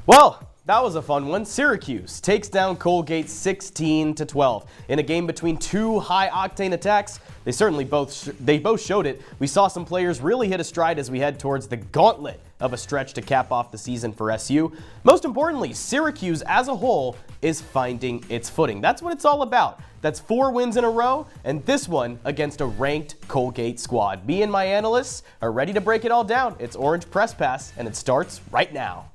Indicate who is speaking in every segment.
Speaker 1: Well, that was a fun one. Syracuse takes down Colgate 16-12 in a game between two high-octane attacks. They both showed it. We saw some players really hit a stride as we head towards the gauntlet of a stretch to cap off the season for SU. Most importantly, Syracuse as a whole is finding its footing. That's what it's all about. That's 4 wins in a row, and this one against a ranked Colgate squad. Me and my analysts are ready to break it all down. It's Orange Press Pass, and it starts right now.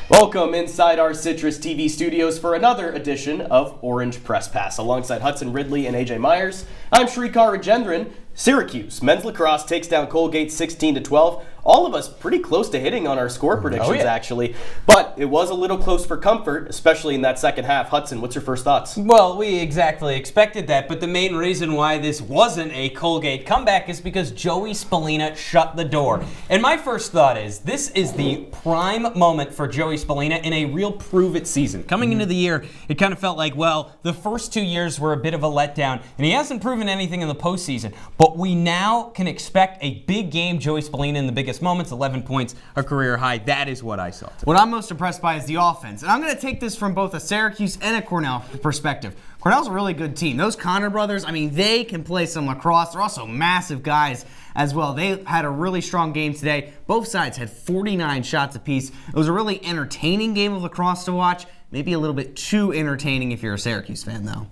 Speaker 1: Welcome inside our CitrusTV studios for another edition of Orange Press Pass. Alongside Hudson, Ridley, and AJ Myers, I'm Srikar, Rajendran. Syracuse men's lacrosse takes down Colgate 16-12. All of us pretty close to hitting on our score predictions, actually. But it was a little close for comfort, especially in that second half. Hudson, what's your first thoughts?
Speaker 2: Well, we exactly expected that, but the main reason why this wasn't a Colgate comeback is because Joey Spallina shut the door. And my first thought is, this is the prime moment for Joey Spallina in a real prove-it season. Coming into the year, it kind of felt like, well, the first 2 years were a bit of a letdown, and he hasn't proven anything in the postseason. But we now can expect a big game, Joey Spallina in the biggest moments, 11 points, a career high. That is what I saw today.
Speaker 3: What I'm most impressed by is the offense. And I'm going to take this from both a Syracuse and a Cornell perspective. Cornell's a really good team. Those Connor brothers, I mean, they can play some lacrosse. They're also massive guys as well. They had a really strong game today. Both sides had 49 shots apiece. It was a really entertaining game of lacrosse to watch. Maybe a little bit too entertaining if you're a Syracuse fan, though.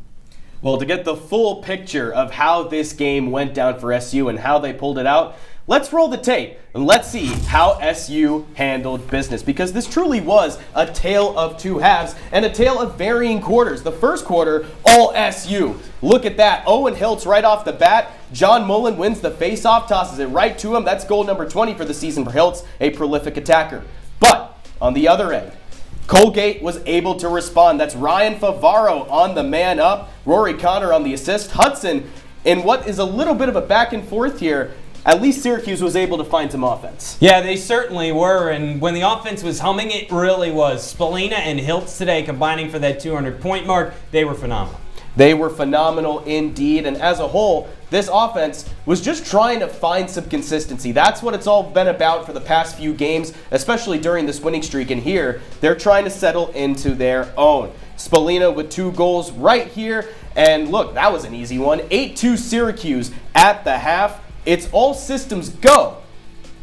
Speaker 1: Well, to get the full picture of how this game went down for SU and how they pulled it out, let's roll the tape and let's see how SU handled business, because this truly was a tale of two halves and a tale of varying quarters. The first quarter, all SU. Look at that. Owen Hiltz right off the bat. John Mullen wins the face-off, tosses it right to him. That's goal number 20 for the season for Hiltz, a prolific attacker. But on the other end, Colgate was able to respond. That's Ryan Favaro on the man up, Rory Connor on the assist, Hudson in what is a little bit of a back and forth here. At least Syracuse was able to find some offense.
Speaker 2: Yeah, they certainly were, and when the offense was humming, it really was. Spallina and Hiltz today combining for that 200-point mark. They were phenomenal.
Speaker 1: They were phenomenal indeed, and as a whole, this offense was just trying to find some consistency. That's what it's all been about for the past few games, especially during this winning streak, and here, they're trying to settle into their own. Spallina with 2 goals right here, and look, that was an easy one. 8-2 Syracuse at the half. It's all systems go,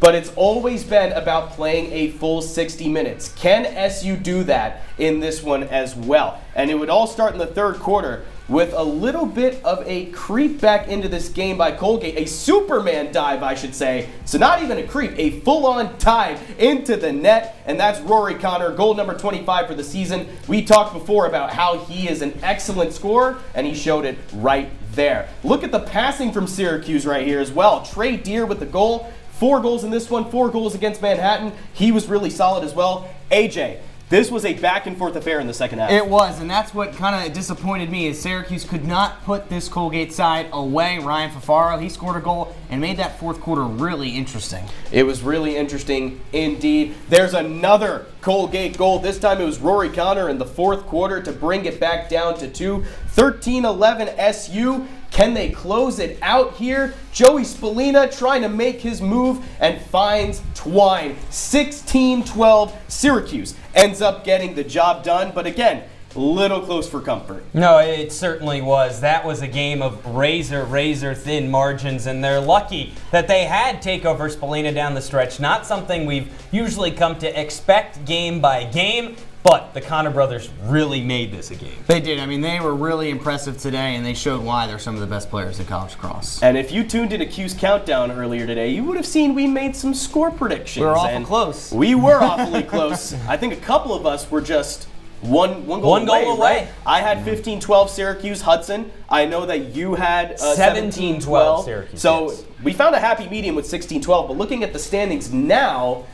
Speaker 1: but it's always been about playing a full 60 minutes. Can SU do that in this one as well? And it would all start in the third quarter with a little bit of a creep back into this game by Colgate. A Superman dive, I should say. So not even a creep, a full-on dive into the net. And that's Rory Connor, goal number 25 for the season. We talked before about how he is an excellent scorer, and he showed it right there. Look at the passing from Syracuse right here as well. Trey Deer with the goal. 4 goals in this one, 4 goals against Manhattan. He was really solid as well. AJ, this was a back-and-forth affair in the second half.
Speaker 3: It was, and that's what kind of disappointed me is Syracuse could not put this Colgate side away. Ryan Favaro, he scored a goal and made that fourth quarter really interesting.
Speaker 1: It was really interesting indeed. There's another Colgate goal. This time it was Rory Connor in the fourth quarter to bring it back down to 2. 13-11 SU. Can they close it out here? Joey Spallina trying to make his move and finds Twine. 16-12 Syracuse ends up getting the job done, but again, little close for comfort.
Speaker 2: No, it certainly was. That was a game of razor thin margins, and they're lucky that they had takeover Spallina down the stretch. Not something we've usually come to expect game by game. But the Connor brothers really made this a game.
Speaker 3: They did. I mean, they were really impressive today, and they showed why they're some of the best players in college lacrosse.
Speaker 1: And if you tuned into Q's Countdown earlier today, you would have seen we made some score predictions.
Speaker 3: We were awful close.
Speaker 1: We were awfully close. I think a couple of us were just one goal away. Right? I had 15-12 Syracuse. Hudson, I know that you had 17-12
Speaker 2: Syracuse.
Speaker 1: So we found a happy medium with 16-12. But looking at the standings now,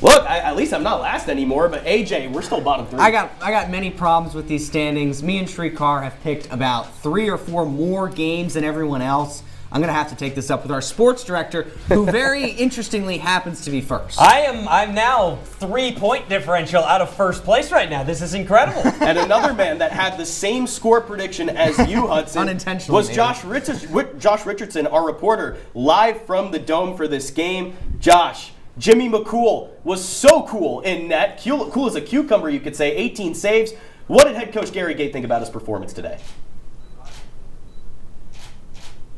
Speaker 1: look, at least I'm not last anymore, but AJ, we're still bottom 3.
Speaker 3: I got many problems with these standings. Me and Srikar have picked about 3 or 4 more games than everyone else. I'm going to have to take this up with our sports director, who very interestingly happens to be first.
Speaker 2: I'm now 3-point differential out of first place right now. This is incredible.
Speaker 1: And another man that had the same score prediction as you, Hudson,
Speaker 3: Unintentionally,
Speaker 1: was Josh Richardson, our reporter, live from the Dome for this game. Josh, Jimmy McCool was so cool in net. Cool as a cucumber, you could say. 18 saves. What did head coach Gary Gait think about his performance today?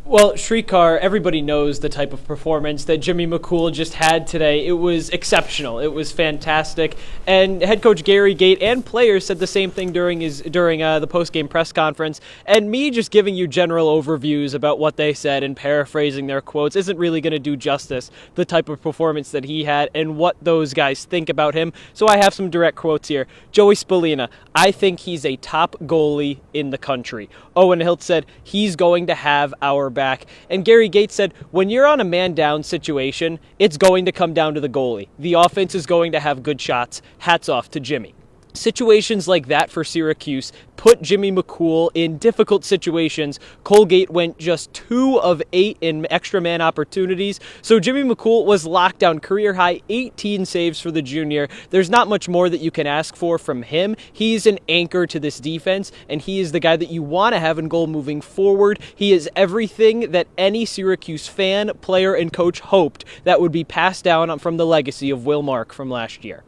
Speaker 4: Well, Srikar, everybody knows the type of performance that Jimmy McCool just had today. It was exceptional. It was fantastic. And head coach Gary Gait and players said the same thing during the post-game press conference. And me just giving you general overviews about what they said and paraphrasing their quotes isn't really going to do justice the type of performance that he had and what those guys think about him. So I have some direct quotes here. Joey Spallina, I think he's a top goalie in the country. Owen Hilt said he's going to have our back. And Gary Gait said, when you're on a man-down situation, it's going to come down to the goalie. The offense is going to have good shots. Hats off to Jimmy. Situations like that for Syracuse put Jimmy McCool in difficult situations. Colgate went just 2 of 8 in extra man opportunities. So Jimmy McCool was locked down, career high 18 saves for the junior. There's not much more that you can ask for from him. He's an anchor to this defense, and he is the guy that you want to have in goal moving forward. He is everything that any Syracuse fan, player, and coach hoped that would be passed down from the legacy of Will Mark from last year.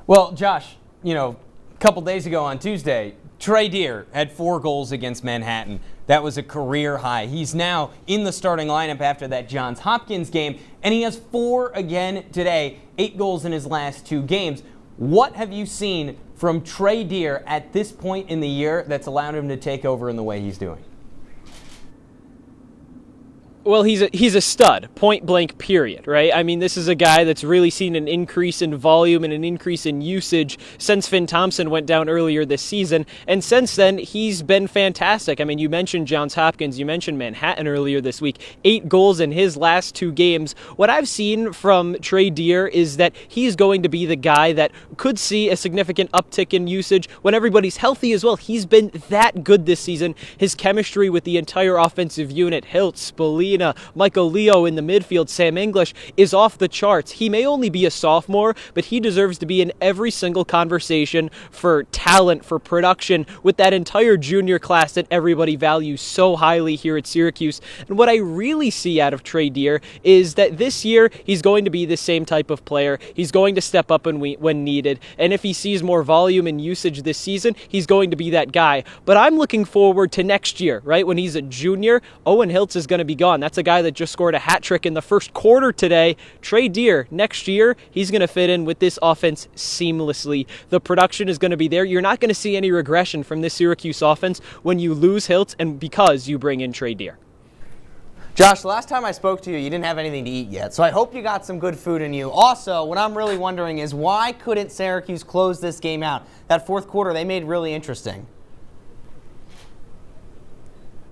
Speaker 2: Well, Josh, a couple days ago on Tuesday, Trey Deer had 4 goals against Manhattan. That was a career high. He's now in the starting lineup after that Johns Hopkins game, and he has 4 again today, 8 goals in his last 2 games. What have you seen from Trey Deer at this point in the year that's allowed him to take over in the way he's doing?
Speaker 4: Well, he's a stud, point blank, period, right? I mean, this is a guy that's really seen an increase in volume and an increase in usage since Finn Thompson went down earlier this season. And since then, he's been fantastic. I mean, you mentioned Johns Hopkins, you mentioned Manhattan earlier this week, 8 goals in his last 2 games. What I've seen from Trey Deer is that he's going to be the guy that could see a significant uptick in usage when everybody's healthy as well. He's been that good this season. His chemistry with the entire offensive unit, Hilt, Spallina, Michael Leo in the midfield, Sam English, is off the charts. He may only be a sophomore, but he deserves to be in every single conversation for talent, for production, with that entire junior class that everybody values so highly here at Syracuse. And what I really see out of Trey Deer is that this year he's going to be the same type of player. He's going to step up when needed. And if he sees more volume and usage this season, he's going to be that guy. But I'm looking forward to next year, right? When he's a junior, Owen Hiltz is going to be gone. That's a guy that just scored a hat trick in the first quarter today. Trey Deer, next year, he's going to fit in with this offense seamlessly. The production is going to be there. You're not going to see any regression from this Syracuse offense when you lose Hiltz and because you bring in Trey Deer.
Speaker 3: Josh, the last time I spoke to you, you didn't have anything to eat yet, so I hope you got some good food in you. Also, what I'm really wondering is why couldn't Syracuse close this game out? That fourth quarter they made really interesting.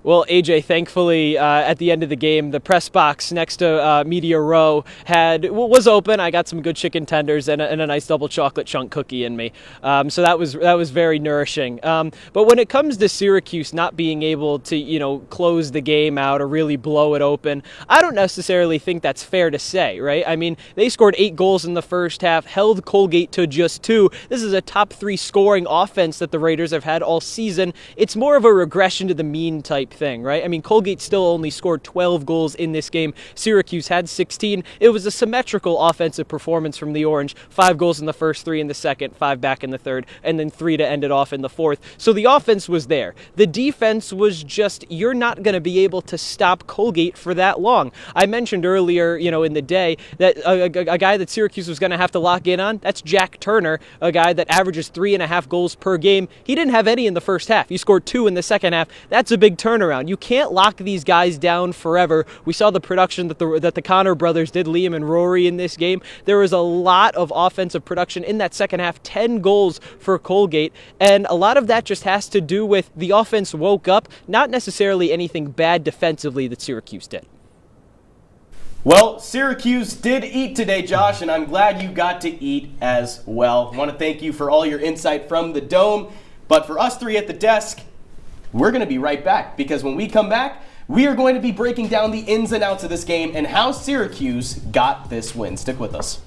Speaker 4: Well, AJ, thankfully, at the end of the game, the press box next to Media Row was open. I got some good chicken tenders and a nice double chocolate chunk cookie in me. So that was very nourishing. But when it comes to Syracuse not being able to, close the game out or really blow it open, I don't necessarily think that's fair to say, right? I mean, they scored 8 goals in the first half, held Colgate to just 2. This is a top 3 scoring offense that the Raiders have had all season. It's more of a regression to the mean type thing, right? I mean, Colgate still only scored 12 goals in this game. Syracuse had 16. It was a symmetrical offensive performance from the Orange. 5 goals in the first, 3 in the second, 5 back in the third, and then 3 to end it off in the fourth. So the offense was there. The defense was just, you're not going to be able to stop Colgate for that long. I mentioned earlier, in the day that a guy that Syracuse was going to have to lock in on, that's Jack Turner, a guy that averages 3.5 goals per game. He didn't have any in the first half. He scored 2 in the second half. That's a big turnaround. You can't lock these guys down forever. We saw the production that the Connor brothers did, Liam and Rory, in this game. There was a lot of offensive production in that second half, 10 goals for Colgate, and a lot of that just has to do with the offense woke up, not necessarily anything bad defensively that Syracuse did.
Speaker 1: Well, Syracuse did eat today, Josh, and I'm glad you got to eat as well. I want to thank you for all your insight from the Dome, but for us three at the desk, we're going to be right back, because when we come back, We are going to be breaking down the ins and outs of this game and how Syracuse got this win. Stick with us.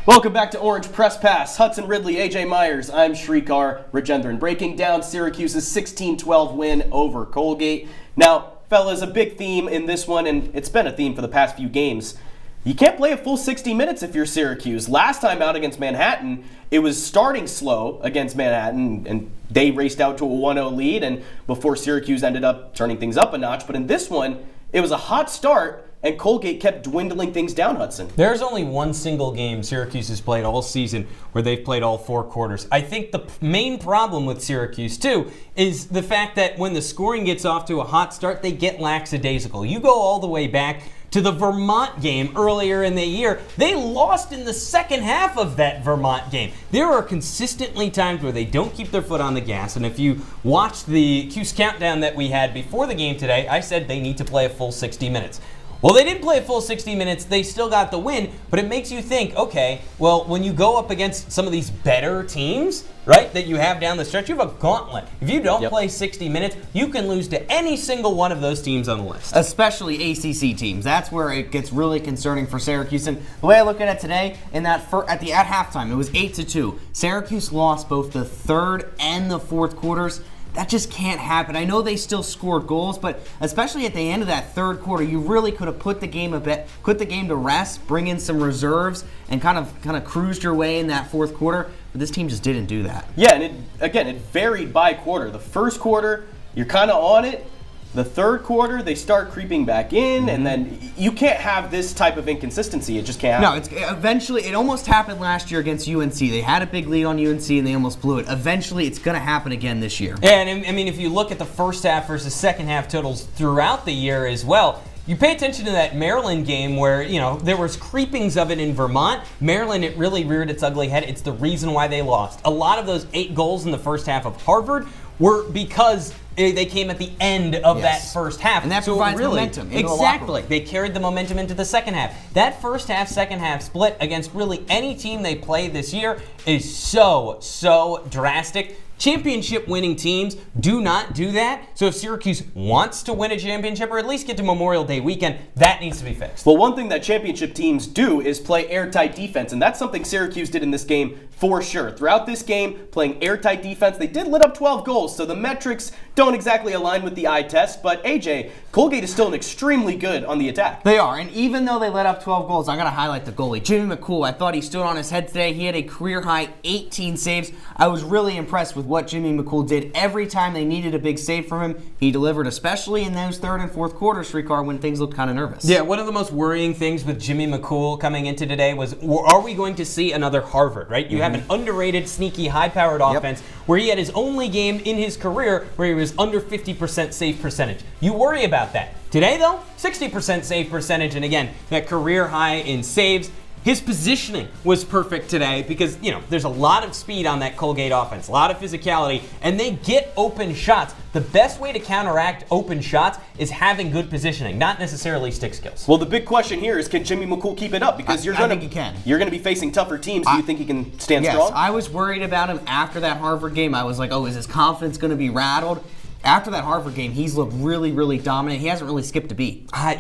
Speaker 1: Welcome back to Orange Press Pass. Hudson, Ridley, AJ Myers. I'm Srikar, Rajendran, breaking down Syracuse's 16-12 win over Colgate. Now, fellas, a big theme in this one, and it's been a theme for the past few games. You can't play a full 60 minutes if you're Syracuse. Last time out against Manhattan, it was starting slow against Manhattan, and they raced out to a 1-0 lead, and before Syracuse ended up turning things up a notch. But in this one, it was a hot start, and Colgate kept dwindling things down, Hudson.
Speaker 2: There's only one single game Syracuse has played all season where they've played all 4 quarters. I think the main problem with Syracuse, too, is the fact that when the scoring gets off to a hot start, they get lackadaisical. You go all the way back to the Vermont game earlier in the year. They lost in the second half of that Vermont game. There are consistently times where they don't keep their foot on the gas, and if you watched the Cuse countdown that we had before the game today, I said they need to play a full 60 minutes. Well, they didn't play a full 60 minutes. They still got the win, but it makes you think, okay, well, when you go up against some of these better teams, right, that you have down the stretch, you have a gauntlet. If you don't play 60 minutes, you can lose to any single one of those teams on the list.
Speaker 3: Especially ACC teams. That's where it gets really concerning for Syracuse. And the way I look at it today, at halftime, it was 8-2. Syracuse lost both the third and the fourth quarters. That just can't happen. I know they still scored goals, but especially at the end of that third quarter, you really could have put the game to rest, bring in some reserves, and kind of cruised your way in that fourth quarter. But this team just didn't do that.
Speaker 1: Yeah, and it varied by quarter. The first quarter, you're kind of on it. The third quarter, they start creeping back in, and then you can't have this type of inconsistency. It just can't happen.
Speaker 3: No, eventually, it almost happened last year against UNC. They had a big lead on UNC, and they almost blew it. Eventually, it's going to happen again this year.
Speaker 2: Yeah, and I mean, if you look at the first half versus second half totals throughout the year as well, you pay attention to that Maryland game where, there was creepings of it in Vermont. Maryland, it really reared its ugly head. It's the reason why they lost. A lot of those 8 goals in the first half of Harvard were because they came at the end of that first half.
Speaker 3: And that provides momentum.
Speaker 2: Exactly. They carried the momentum into the second half. That first half, second half split against really any team they play this year is so drastic. Championship winning teams do not do that. So if Syracuse wants to win a championship or at least get to Memorial Day weekend, that needs to be fixed.
Speaker 1: Well, one thing that championship teams do is play airtight defense, and that's something Syracuse did in this game for sure. Throughout this game, playing airtight defense, they did let up 12 goals, so the metrics don't exactly align with the eye test, but AJ, Colgate is still extremely good on the attack.
Speaker 3: They are, and even though they let up 12 goals, I got to highlight the goalie, Jimmy McCool. I thought he stood on his head today. He had a career-high 18 saves. I was really impressed with what Jimmy McCool did. Every time they needed a big save from him, he delivered, especially in those third and fourth quarters, Srikar, when things looked kind of nervous.
Speaker 2: Yeah, one of the most worrying things with Jimmy McCool coming into today was, are we going to see another Harvard, right? You have an underrated, sneaky, high-powered offense where he had his only game in his career where he was under 50% save percentage. You worry about that. Today, though, 60% save percentage, and again, that career high in saves. His positioning was perfect today because, there's a lot of speed on that Colgate offense, a lot of physicality, and they get open shots. The best way to counteract open shots is having good positioning, not necessarily stick skills.
Speaker 1: Well, the big question here is, can Jimmy McCool keep it up? Because
Speaker 3: I think he can.
Speaker 1: You're going to be facing tougher teams. Do you think he can stand strong?
Speaker 3: Yes, I was worried about him after that Harvard game. I was like, is his confidence going to be rattled? after that Harvard game, he's looked really, really dominant. He hasn't really skipped a beat.
Speaker 2: I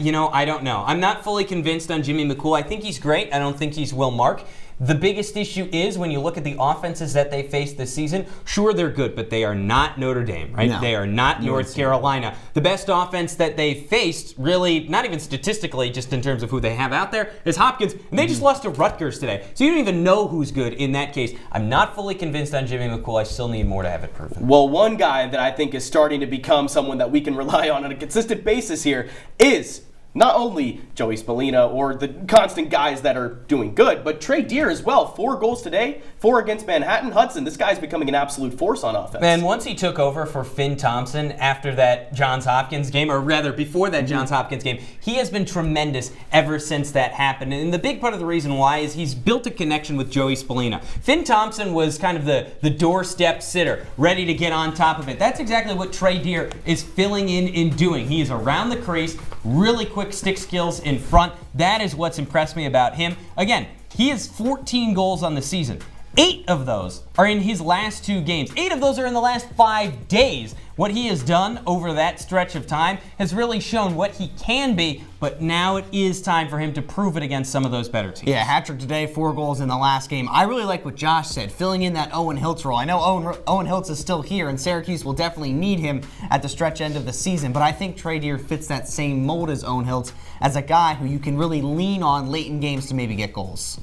Speaker 2: don't know. I'm not fully convinced on Jimmy McCool. I think he's great. I don't think he's Will Mark. The biggest issue is when you look at the offenses that they faced this season, sure, they're good, but they are not Notre Dame, right?
Speaker 3: No.
Speaker 2: They are not North Carolina. The best offense that they faced, really, not even statistically, just in terms of who they have out there, is Hopkins, and they just lost to Rutgers today. So you don't even know who's good in that case. I'm not fully convinced on Jimmy McCool. I still need more to have it proven.
Speaker 1: Well, one guy that I think is starting to become someone that we can rely on a consistent basis here is not only Joey Spallina or the constant guys that are doing good, but Trey Deer as well. 4 goals today, 4 against Manhattan. Hudson, this guy's becoming an absolute force on offense.
Speaker 2: And once he took over for Finn Thompson after that Johns Hopkins game, or rather before that Johns Hopkins game, he has been tremendous ever since that happened. And the big part of the reason why is he's built a connection with Joey Spallina. Finn Thompson was kind of the doorstep sitter, ready to get on top of it. That's exactly what Trey Deer is filling in doing. He is around the crease, really quick stick skills in front. That is what's impressed me about him. Again, he has 14 goals on the season. 8 of those are in his last 2 games. 8 of those are in the last 5 days. What he has done over that stretch of time has really shown what he can be, but now it is time for him to prove it against some of those better teams.
Speaker 3: Yeah, hat-trick today, 4 goals in the last game. I really like what Josh said, filling in that Owen Hiltz role. I know Owen Hiltz is still here, and Syracuse will definitely need him at the stretch end of the season, but I think Trey Deer fits that same mold as Owen Hiltz, as a guy who you can really lean on late in games to maybe get goals.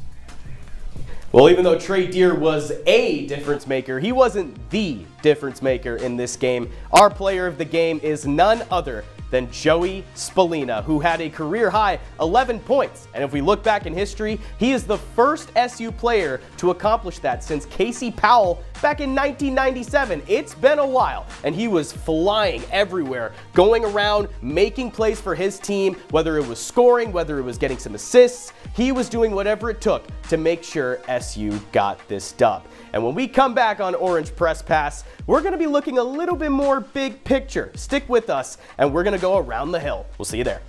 Speaker 1: Well, even though Trey Deer was a difference maker, he wasn't the difference maker in this game. Our player of the game is none other than Joey Spallina, who had a career-high 11 points. And if we look back in history, he is the first SU player to accomplish that since Casey Powell back in 1997. It's been a while, and he was flying everywhere, going around, making plays for his team, whether it was scoring, whether it was getting some assists. He was doing whatever it took to make sure SU got this dub. And when we come back on Orange Press Pass, we're going to be looking a little bit more big picture. Stick with us, and we're going to go around the hill. We'll see you there.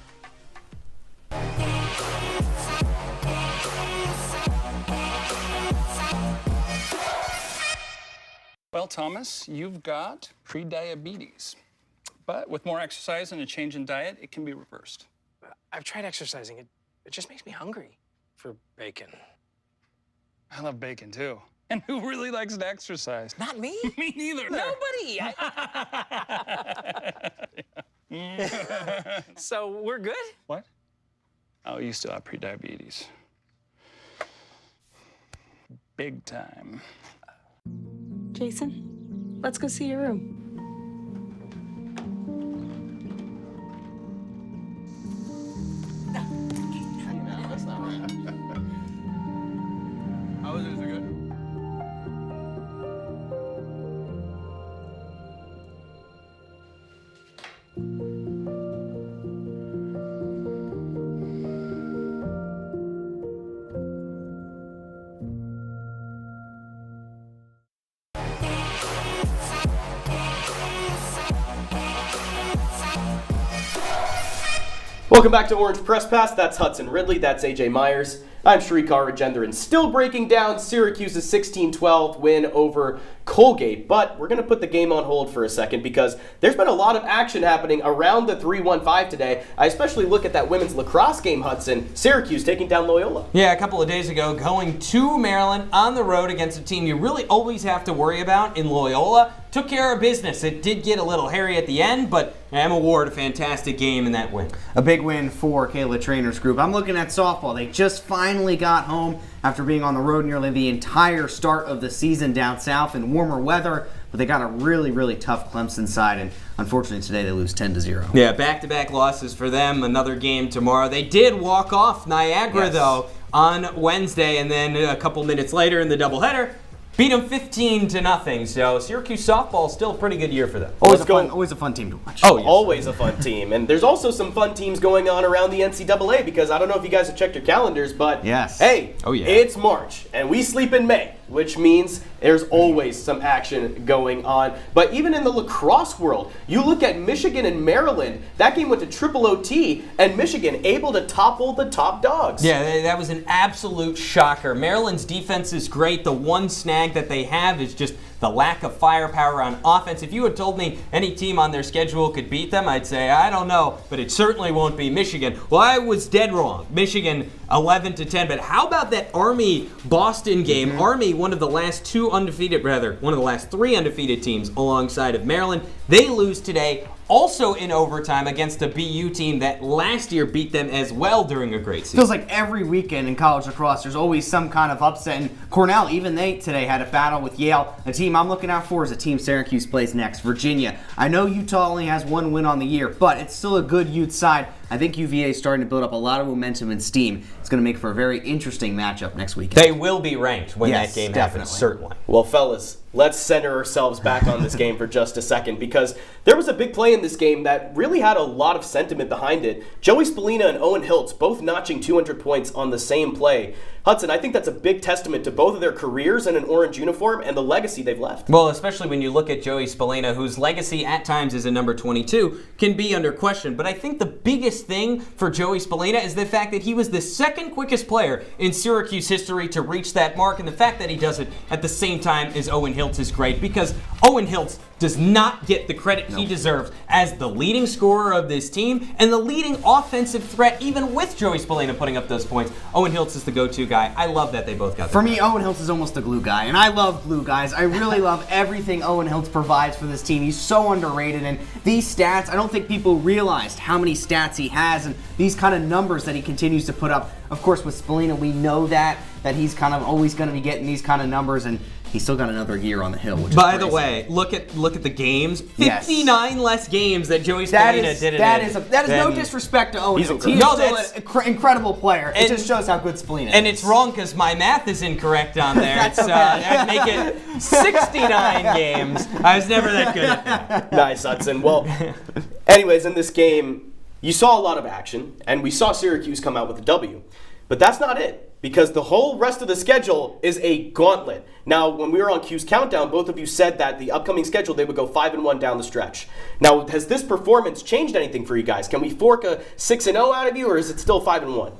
Speaker 5: Well, Thomas, you've got pre-diabetes. But with more exercise and a change in diet, it can be reversed.
Speaker 6: I've tried exercising. It just makes me hungry for bacon.
Speaker 5: I love bacon, too. And who really likes to exercise?
Speaker 6: Not me.
Speaker 5: Me neither.
Speaker 6: Nobody. So we're good?
Speaker 5: What? Oh, you still have pre-diabetes. Big time.
Speaker 7: Jason, let's go see your room.
Speaker 1: Welcome back to Orange Press Pass. That's Hudson Ridley. That's AJ Myers. I'm Srikar Rajendran, still breaking down Syracuse's 16-12 win over Colgate, but we're going to put the game on hold for a second because there's been a lot of action happening around the 3-1-5 today. I especially look at that women's lacrosse game, Hudson. Syracuse taking down Loyola.
Speaker 2: Yeah, a couple of days ago, going to Maryland on the road against a team you really always have to worry about in Loyola. Took care of business. It did get a little hairy at the end, but Emma Ward, a fantastic game in that win.
Speaker 3: A big win for Kayla Trainer's group. I'm looking at softball. They just finally got home after being on the road nearly the entire start of the season down south in warmer weather, but they got a really, really tough Clemson side, and unfortunately today they lose 10-0.
Speaker 2: Yeah, back-to-back losses for them. Another game tomorrow. They did walk off Niagara, though, on Wednesday, and then a couple minutes later in the doubleheader, beat them 15-0. So Syracuse softball is still a pretty good year for them.
Speaker 3: Always a fun team to watch.
Speaker 1: Oh, yes. Always a fun team. And there's also some fun teams going on around the NCAA because I don't know if you guys have checked your calendars, but
Speaker 3: yes.
Speaker 1: Hey,
Speaker 2: oh, yeah.
Speaker 1: It's March and we sleep in May, which means there's always some action going on. But even in the lacrosse world, you look at Michigan and Maryland, that game went to triple OT, and Michigan able to topple the top dogs.
Speaker 2: Yeah, that was an absolute shocker. Maryland's defense is great. The one snag that they have is just the lack of firepower on offense. If you had told me any team on their schedule could beat them, I'd say, I don't know, but it certainly won't be Michigan. Well, I was dead wrong. Michigan 11-10, but how about that Army-Boston game? Army, one of the last three undefeated teams alongside of Maryland. They lose today, also in overtime against a BU team that last year beat them as well during a great season.
Speaker 3: Feels like every weekend in college lacrosse, there's always some kind of upset. And Cornell, even they today had a battle with Yale. A team I'm looking out for is a team Syracuse plays next, Virginia. I know Utah only has one win on the year, but it's still a good Ute side. I think UVA is starting to build up a lot of momentum and steam. It's going to make for a very interesting matchup next weekend.
Speaker 2: They will be ranked when that game happens, certainly.
Speaker 1: Well, fellas, let's center ourselves back on this game for just a second, because there was a big play in this game that really had a lot of sentiment behind it. Joey Spallina and Owen Hiltz both notching 200 points on the same play. Hudson, I think that's a big testament to both of their careers in an orange uniform and the legacy they've left.
Speaker 2: Well, especially when you look at Joey Spallina, whose legacy at times is a number 22, can be under question. But I think the biggest thing for Joey Spallina is the fact that he was the second quickest player in Syracuse history to reach that mark, and the fact that he does it at the same time as Owen Hiltz is great, because Owen Hiltz does not get the credit he deserves as the leading scorer of this team and the leading offensive threat, even with Joey Spallina putting up those points. Owen Hiltz is the go-to guy. I love that they both got
Speaker 3: For me, Owen Hiltz is almost the glue guy, and I love glue guys. I really love everything Owen Hiltz provides for this team. He's so underrated, and these stats, I don't think people realized how many stats he has and these kind of numbers that he continues to put up. Of course, with Spallina, we know that he's kind of always going to be getting these kind of numbers, and he's still got another year on the hill, which is
Speaker 2: By
Speaker 3: crazy.
Speaker 2: the way, look at the games. 59 less games that Joey Spallina did it
Speaker 3: that
Speaker 2: in.
Speaker 3: is no disrespect to Owen Hiltz. He's
Speaker 2: No,
Speaker 3: still an incredible player. It just shows how good Spallina is.
Speaker 2: And it's wrong because my math is incorrect on there.
Speaker 3: That's
Speaker 2: It's
Speaker 3: okay.
Speaker 2: I'd make it 69 games. I was never that good at that.
Speaker 1: Nice, Hudson. Well, anyways, in this game, you saw a lot of action, and we saw Syracuse come out with a W. But that's not it, because the whole rest of the schedule is a gauntlet. Now, when we were on Q's Countdown, both of you said that the upcoming schedule, they would go 5-1 down the stretch. Now, has this performance changed anything for you guys? Can we fork a 6-0 out of you, or is it still 5-1?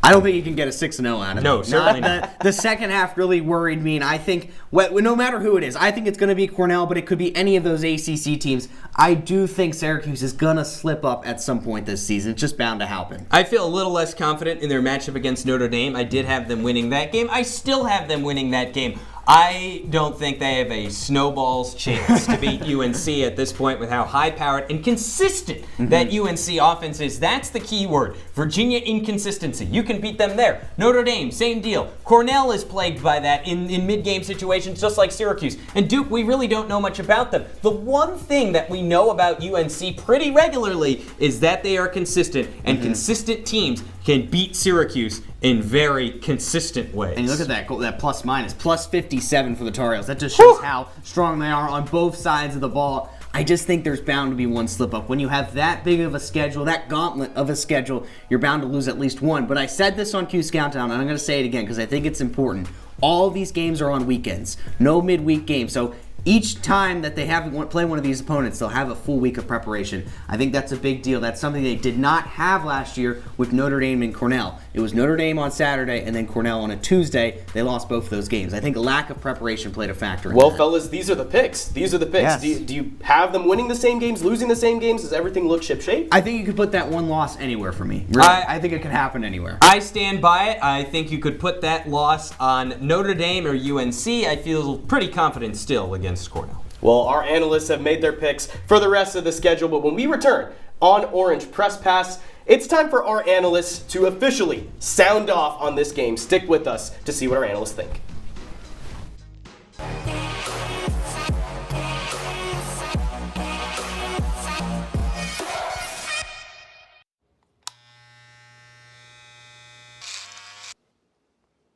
Speaker 3: I don't think you can get a 6-0 out of it.
Speaker 2: No, certainly not.
Speaker 3: The second half really worried me, and I think, no matter who it is, I think it's going to be Cornell, but it could be any of those ACC teams. I do think Syracuse is going to slip up at some point this season. It's just bound to happen.
Speaker 2: I feel a little less confident in their matchup against Notre Dame. I did have them winning that game. I still have them winning that game. I don't think they have a snowball's chance to beat UNC at this point with how high-powered and consistent that UNC offense is. That's the key word. Virginia inconsistency. You can beat them there. Notre Dame, same deal. Cornell is plagued by that in mid-game situations, just like Syracuse. And Duke, we really don't know much about them. The one thing that we know about UNC pretty regularly is that they are consistent, and consistent teams can beat Syracuse in very consistent ways.
Speaker 3: And you look at that plus minus, plus 57 for the Tar Heels. That just shows how strong they are on both sides of the ball. I just think there's bound to be one slip up. When you have that big of a schedule, that gauntlet of a schedule, you're bound to lose at least one. But I said this on Q's Countdown, and I'm going to say it again because I think it's important. All these games are on weekends, no midweek games. So each time that they play one of these opponents, they'll have a full week of preparation. I think that's a big deal. That's something they did not have last year with Notre Dame and Cornell. It was Notre Dame on Saturday and then Cornell on a Tuesday. They lost both of those games. I think a lack of preparation played a factor in
Speaker 1: Well,
Speaker 3: that.
Speaker 1: fellas, these are the picks. These are the picks.
Speaker 3: Yes.
Speaker 1: Do you have them winning the same games, losing the same games? Does everything look shipshape?
Speaker 3: I think you could put that one loss anywhere for me. Really. I think it could happen anywhere.
Speaker 2: I stand by it. I think you could put that loss on Notre Dame or UNC. I feel pretty confident still against Cornell.
Speaker 1: Well, our analysts have made their picks for the rest of the schedule, but when we return on Orange Press Pass, it's time for our analysts to officially sound off on this game. Stick with us to see what our analysts think.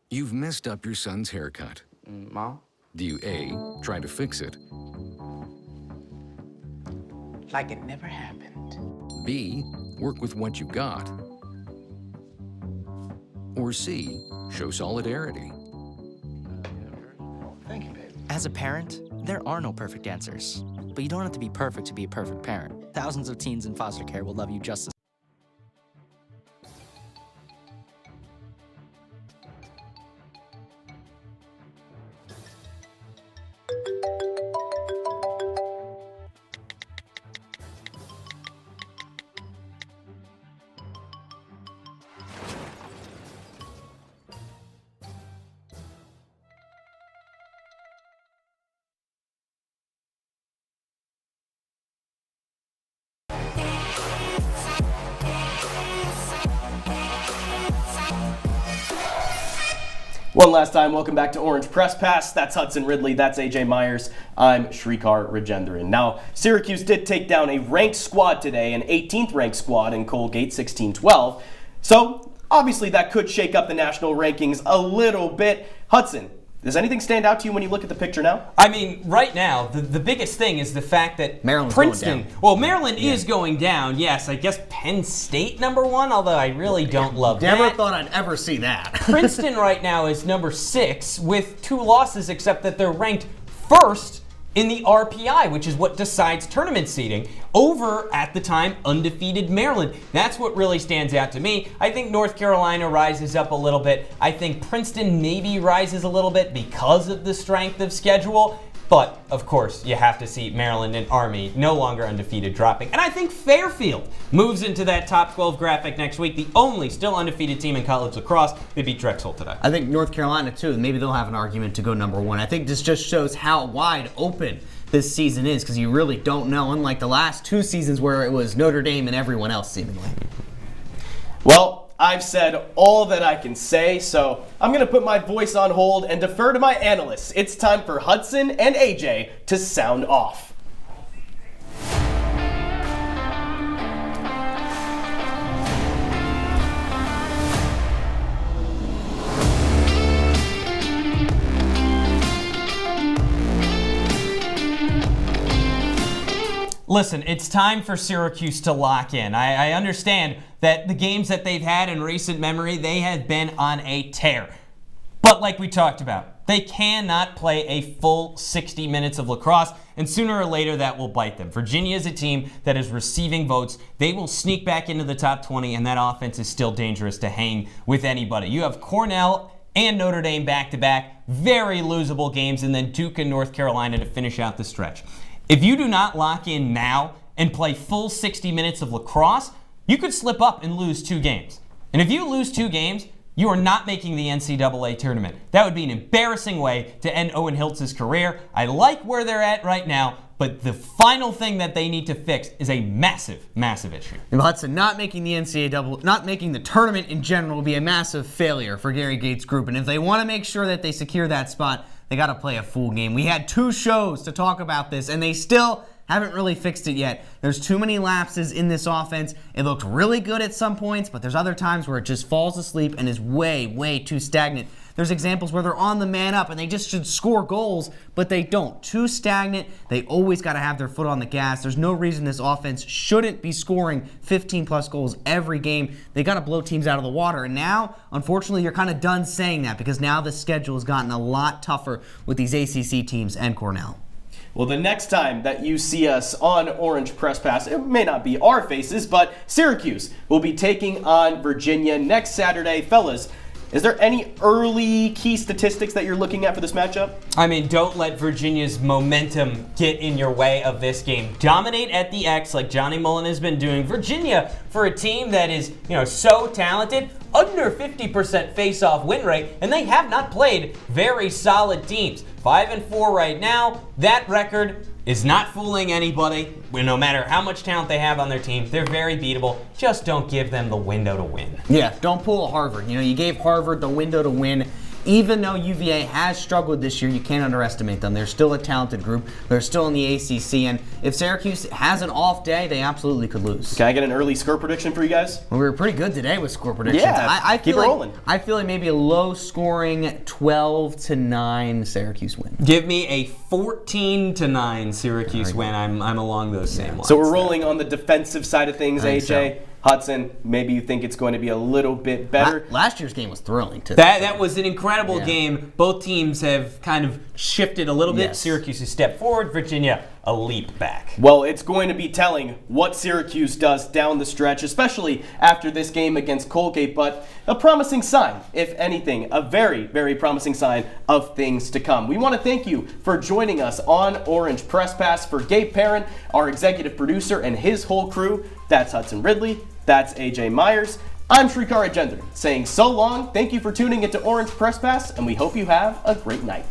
Speaker 8: You've messed up your son's haircut.
Speaker 9: Mom?
Speaker 8: Do you A, try to fix it,
Speaker 9: Like it never happened.
Speaker 8: B, work with what you got, or C, show solidarity?
Speaker 9: Thank you, babe.
Speaker 10: As a parent, there are no perfect answers. But you don't have to be perfect to be a perfect parent. Thousands of teens in foster care will love you just as
Speaker 1: One last time, welcome back to Orange Press Pass. That's Hudson Ridley, that's AJ Myers, I'm Srikar Rajendran. Now, Syracuse did take down a ranked squad today, an 18th ranked squad in Colgate, 16-12. So, obviously that could shake up the national rankings a little bit. Hudson, does anything stand out to you when you look at the picture now?
Speaker 2: I mean, right now, the biggest thing is the fact that
Speaker 3: Maryland's
Speaker 2: Princeton,
Speaker 3: going down.
Speaker 2: well, Maryland is going down, yes. I guess Penn State #1, although I really don't love that.
Speaker 3: Never thought I'd ever see that.
Speaker 2: Princeton right now is number 6 with 2 losses, except that they're ranked first in the RPI, which is what decides tournament seeding, over, at the time, undefeated Maryland. That's what really stands out to me. I think North Carolina rises up a little bit. I think Princeton maybe rises a little bit because of the strength of schedule. But, of course, you have to see Maryland and Army no longer undefeated dropping. And I think Fairfield moves into that top 12 graphic next week, the only still undefeated team in college lacrosse. They beat Drexel today.
Speaker 3: I think North Carolina, too, maybe they'll have an argument to go #1. I think this just shows how wide open this season is, because you really don't know, unlike the last 2 seasons where it was Notre Dame and everyone else, seemingly.
Speaker 1: Well, I've said all that I can say, so I'm going to put my voice on hold and defer to my analysts. It's time for Hudson and AJ to sound off.
Speaker 2: Listen, it's time for Syracuse to lock in. I understand that the games that they've had in recent memory, they have been on a tear. But like we talked about, they cannot play a full 60 minutes of lacrosse, and sooner or later that will bite them. Virginia is a team that is receiving votes. They will sneak back into the top 20, and that offense is still dangerous to hang with anybody. You have Cornell and Notre Dame back-to-back, very losable games, and then Duke and North Carolina to finish out the stretch. If you do not lock in now and play full 60 minutes of lacrosse, you could slip up and lose 2 games. And if you lose 2 games, you are not making the NCAA tournament. That would be an embarrassing way to end Owen Hiltz's career. I like where they're at right now, but the final thing that they need to fix is a massive, massive issue.
Speaker 3: And Hudson, not making the NCAA, not making the tournament in general will be a massive failure for Gary Gates' group. And if they want to make sure that they secure that spot, they got to play a full game. We had 2 shows to talk about this, and they still haven't really fixed it yet. There's too many lapses in this offense. It looked really good at some points, but there's other times where it just falls asleep and is way, way too stagnant. There's examples where they're on the man up and they just should score goals, but they don't. Too stagnant. They always got to have their foot on the gas. There's no reason this offense shouldn't be scoring 15-plus goals every game. They got to blow teams out of the water. And now, unfortunately, you're kind of done saying that, because now the schedule has gotten a lot tougher with these ACC teams and Cornell.
Speaker 1: Well, the next time that you see us on Orange Press Pass, it may not be our faces, but Syracuse will be taking on Virginia next Saturday. Fellas, is there any early key statistics that you're looking at for this matchup?
Speaker 2: I mean, don't let Virginia's momentum get in your way of this game. Dominate at the X like Johnny Mullen has been doing. Virginia, for a team that is, so talented, under 50% face-off win rate, and they have not played very solid teams. 5-4 right now. That record is not fooling anybody. No matter how much talent they have on their team, they're very beatable. Just don't give them the window to win.
Speaker 3: Yeah, don't pull a Harvard. You gave Harvard the window to win. Even though UVA has struggled this year, you can't underestimate them. They're still a talented group. They're still in the ACC, and if Syracuse has an off day, they absolutely could lose.
Speaker 1: Can I get an early score prediction for you guys?
Speaker 3: Well, we were pretty good today with score predictions.
Speaker 1: Yeah,
Speaker 3: I
Speaker 1: keep
Speaker 3: feel
Speaker 1: rolling.
Speaker 3: I feel like maybe a low-scoring 12-9 Syracuse win.
Speaker 2: Give me a 14-9 Syracuse win. I'm along those same lines.
Speaker 1: So we're rolling on the defensive side of things,
Speaker 3: I think
Speaker 1: AJ.
Speaker 3: so.
Speaker 1: Hudson, maybe you think it's going to be a little bit better.
Speaker 3: Last year's game was thrilling, too.
Speaker 2: That was an incredible game. Both teams have kind of shifted a little bit.
Speaker 3: Yes.
Speaker 2: Syracuse a step forward, Virginia a leap back.
Speaker 1: Well, it's going to be telling what Syracuse does down the stretch, especially after this game against Colgate, but a promising sign, if anything, a very, very promising sign of things to come. We want to thank you for joining us on Orange Press Pass. For Gabe Perrin, our executive producer, and his whole crew, that's Hudson Ridley, that's AJ Myers. I'm Srikar Rajendran, saying so long, thank you for tuning into Orange Press Pass, and we hope you have a great night.